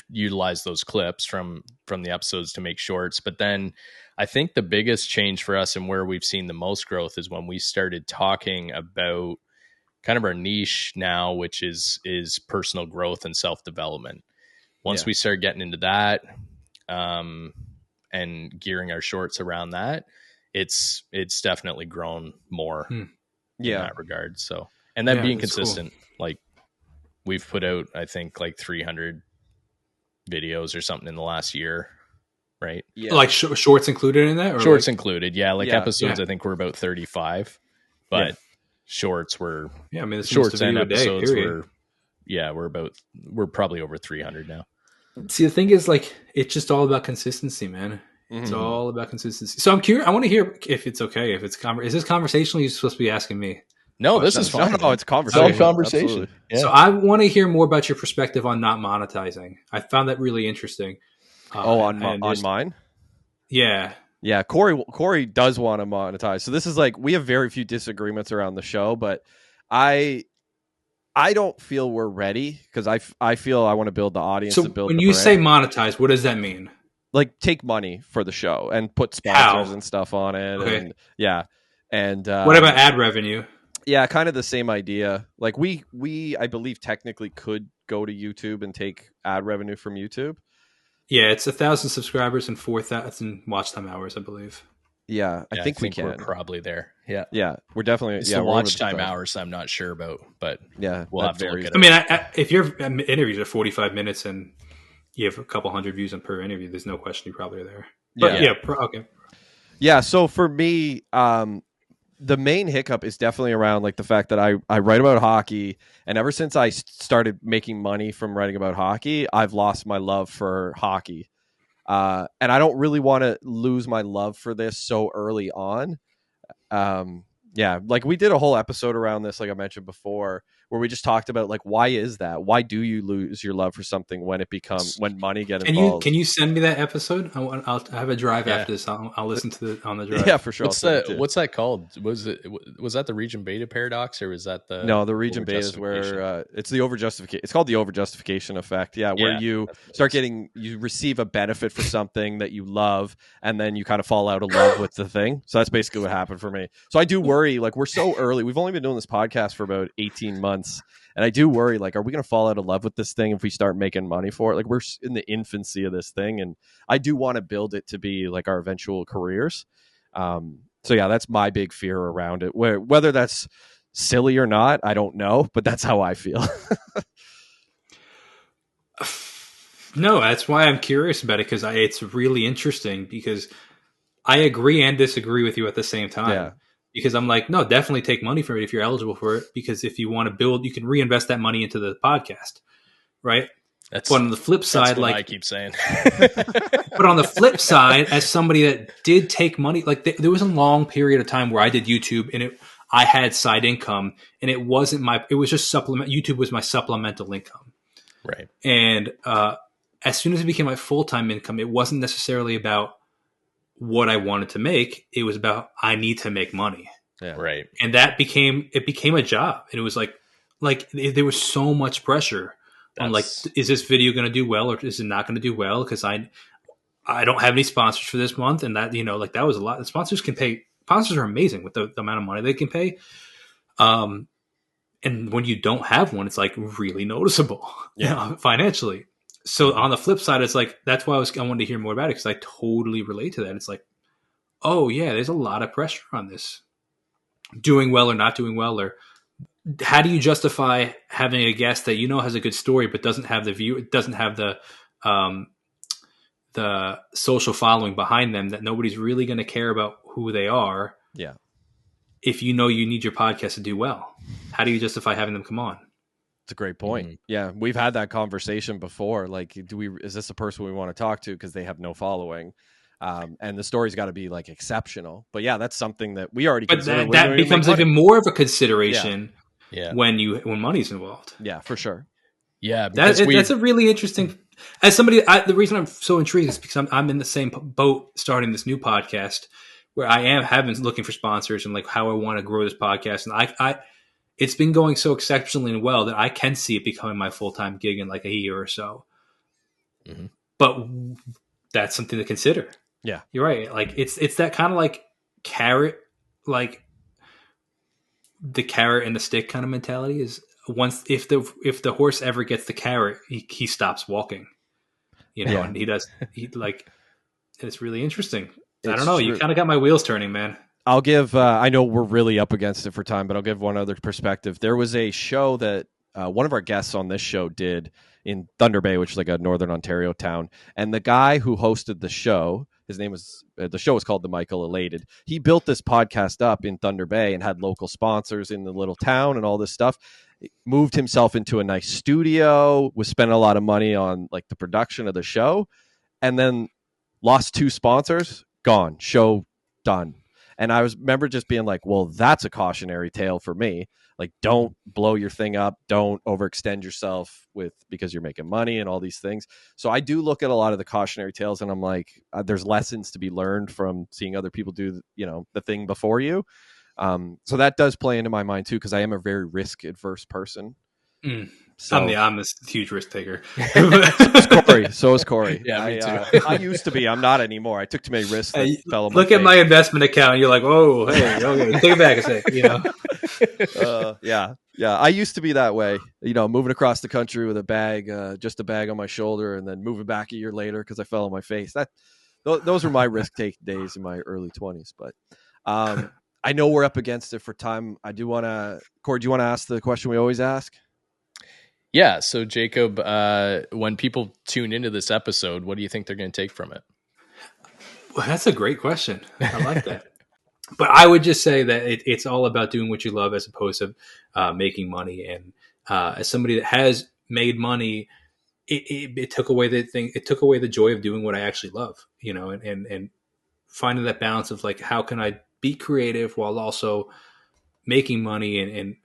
utilized those clips from the episodes to make shorts. But then I think the biggest change for us and where we've seen the most growth is when we started talking about kind of our niche now, which is personal growth and self-development. Once we start getting into that, and gearing our shorts around that, it's definitely grown more in that regard. So, and then being consistent, cool. Like we've put out, I think like 300 videos or something in the last year, right? Yeah. Like shorts included in that? Or Shorts like, included. Yeah. Like episodes, I think were about 35, but shorts were, yeah, I mean, this shorts is a and video a day, episodes period. we're probably over 300 now. See, the thing is, like, it's just all about consistency, man. It's all about consistency. So I'm curious. I want to hear if it's okay. If it's is this conversational? You're supposed to be asking me. No, this is fine. No, it's conversation. It's all conversation. Absolutely. Yeah. So I want to hear more about your perspective on not monetizing. I found that really interesting. On mine? Yeah. Yeah, Corey does want to monetize. So this is like, we have very few disagreements around the show, but I don't feel we're ready because I feel I want to build the audience. So to build when the you brand. say monetize, what does that mean? Like take money for the show and put sponsors How? and stuff on it. Okay. And yeah. And What about ad revenue? yeah, kind of the same idea. Like we I believe technically could go to YouTube and take ad revenue from YouTube. Yeah, it's 1,000 subscribers and 4,000 watch time hours, I believe. Yeah, I think we can. We're probably there. Yeah. Yeah, we're definitely. It's yeah, the we're watch over the time top. hours I'm not sure about, but Yeah, we'll that have to look varies. at I it. mean, if your interviews are 45 minutes and you have a couple hundred views on per interview, there's no question you probably are there. But okay. Yeah, so for me, the main hiccup is definitely around like the fact that I write about hockey, and ever since I started making money from writing about hockey, I've lost my love for hockey. And I don't really want to lose my love for this so early on. Yeah, like we did a whole episode around this, like I mentioned before, where we just talked about like, why is that? Why do you lose your love for something when money get involved? Can you send me that episode? I'll have a drive after this. I'll listen to it on the drive. Yeah, for sure. What's that called? Was that the Region Beta paradox, or was that the Region Beta is where it's the overjustification. It's called the overjustification effect. Yeah, where you you receive a benefit for something that you love, and then you kind of fall out of love with the thing. So that's basically what happened for me. So I do worry, like we're so early. We've only been doing this podcast for about 18 months. And I do worry, like, are we going to fall out of love with this thing if we start making money for it? Like, we're in the infancy of this thing, and I do want to build it to be like our eventual careers. So yeah, that's my big fear around it. Whether that's silly or not, I don't know, but that's how I feel. No, that's why I'm curious about it, because it's really interesting, because I agree and disagree with you at the same time. Yeah. Because I'm like, no, definitely take money for it if you're eligible for it. Because if you want to build, you can reinvest that money into the podcast, right? But on the flip side, like I keep saying. But on the flip side, as somebody that did take money, like there was a long period of time where I did YouTube, and I had side income, and it was just supplement. YouTube was my supplemental income, right? And as soon as it became my full-time income, it wasn't necessarily about what I wanted to make. It was about, I need to make money. Yeah. Right. And that became a job. And it was like there was so much pressure on like, is this video going to do well or is it not going to do well? Cause I don't have any sponsors for this month. And that, like that was a lot. The sponsors are amazing with the amount of money they can pay. And when you don't have one, it's like really noticeable, financially. So on the flip side, it's like, that's why I wanted to hear more about it, because I totally relate to that. It's like, oh yeah, there's a lot of pressure on this. Doing well or not doing well, or how do you justify having a guest that has a good story but doesn't have the social following behind them, that nobody's really going to care about who they are. Yeah. If you need your podcast to do well, how do you justify having them come on? It's a great point. Mm-hmm. Yeah, we've had that conversation before. Like, is this a person we want to talk to because they have no following? And the story's got to be like exceptional. But yeah, that's something that we already. But that becomes even more of a consideration when money's involved. Yeah, for sure. Yeah, that's a really interesting. As somebody, the reason I'm so intrigued is because I'm in the same boat starting this new podcast, where have been looking for sponsors and like how I want to grow this podcast, and it's been going so exceptionally well that I can see it becoming my full-time gig in like a year or so. Mm-hmm. But that's something to consider. Yeah, you're right. Like it's that kind of like carrot, like the carrot and the stick kind of mentality is if the horse ever gets the carrot, he stops walking, and it's really interesting. I don't know. You kind of got my wheels turning, man. I'll give, I know we're really up against it for time, but I'll give one other perspective. There was a show that one of our guests on this show did in Thunder Bay, which is like a northern Ontario town. And the guy who hosted the show, his name was, the show was called The Michael Elated. He built this podcast up in Thunder Bay and had local sponsors in the little town and all this stuff. Moved himself into a nice studio, was spending a lot of money on like the production of the show, and then lost 2 sponsors, gone, show done. And I remember just being like, well, that's a cautionary tale for me. Like, don't blow your thing up. Don't overextend yourself because you're making money and all these things. So I do look at a lot of the cautionary tales and I'm like, there's lessons to be learned from seeing other people do, the thing before you. So that does play into my mind too, because I am a very risk adverse person. So I'm a huge risk taker. So is Corey. Yeah, me too. I used to be. I'm not anymore. I took too many risks. Fell on Look my at my investment account. You're like, oh, hey, okay, take it back a sec. Yeah. I used to be that way. Moving across the country with a bag, just a bag on my shoulder, and then moving back a year later because I fell on my face. Those were my risk take days in my early 20s. But I know we're up against it for time. I do want to, Corey, do you want to ask the question we always ask? Yeah. So Jacob, when people tune into this episode, what do you think they're going to take from it? Well, that's a great question. I like that. But I would just say that it's all about doing what you love as opposed to making money. And as somebody that has made money, it took away the thing. It took away the joy of doing what I actually love, and finding that balance of like, how can I be creative while also making money and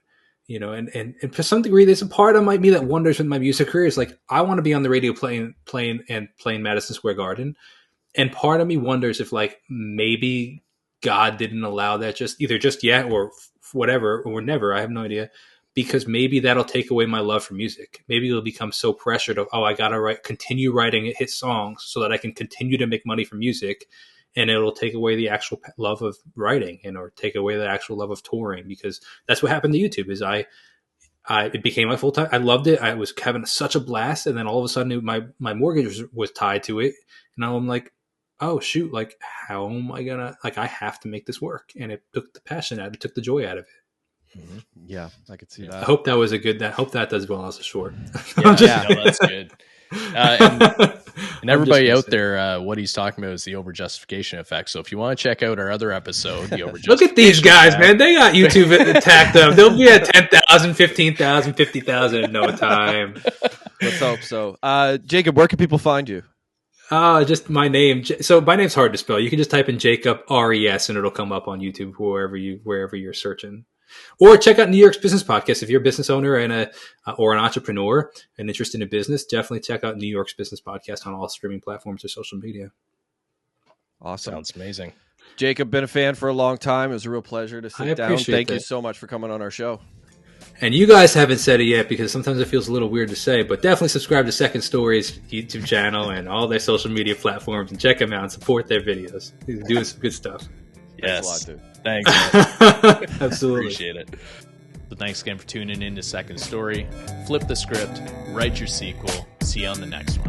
to some degree, there's a part of me that wonders with my music career is like, I want to be on the radio playing Madison Square Garden. And part of me wonders if like, maybe God didn't allow that just yet or whatever, or never, I have no idea, because maybe that'll take away my love for music. Maybe it'll become so pressured of, I got to continue writing hit songs so that I can continue to make money from music. And it'll take away the actual love of writing or take away the actual love of touring, because that's what happened to YouTube is it became my full time. I loved it. I was having such a blast. And then all of a sudden my mortgage was tied to it. And now I'm like, oh shoot, like how am I gonna, like, I have to make this work. And it took the passion out, it took the joy out of it. Mm-hmm. Yeah, I could see that. I hope that was I hope that does well as a short. No, that's good. And everybody out there, what he's talking about is the overjustification effect. So if you want to check out our other episode, the overjustification look at these guys, man. They got YouTube attacked up. They'll be at 10,000, 15,000, 50,000 in no time. Let's hope so. Jacob, where can people find you? Just my name. So my name's hard to spell. You can just type in Jacob RES and it'll come up on YouTube wherever you're searching. Or check out New York's Business Podcast. If you're a business owner and or an entrepreneur and interested in business, definitely check out New York's Business Podcast on all streaming platforms or social media. Awesome. Sounds amazing. Jacob, been a fan for a long time. It was a real pleasure to sit down. Thank you so much for coming on our show. And you guys haven't said it yet because sometimes it feels a little weird to say, but definitely subscribe to Second Story's YouTube channel and all their social media platforms and check them out and support their videos. They're doing some good stuff. Yes. Thanks a lot, dude. Thanks. Absolutely. Appreciate it. So thanks again for tuning in to Second Story. Flip the script, write your sequel. See you on the next one.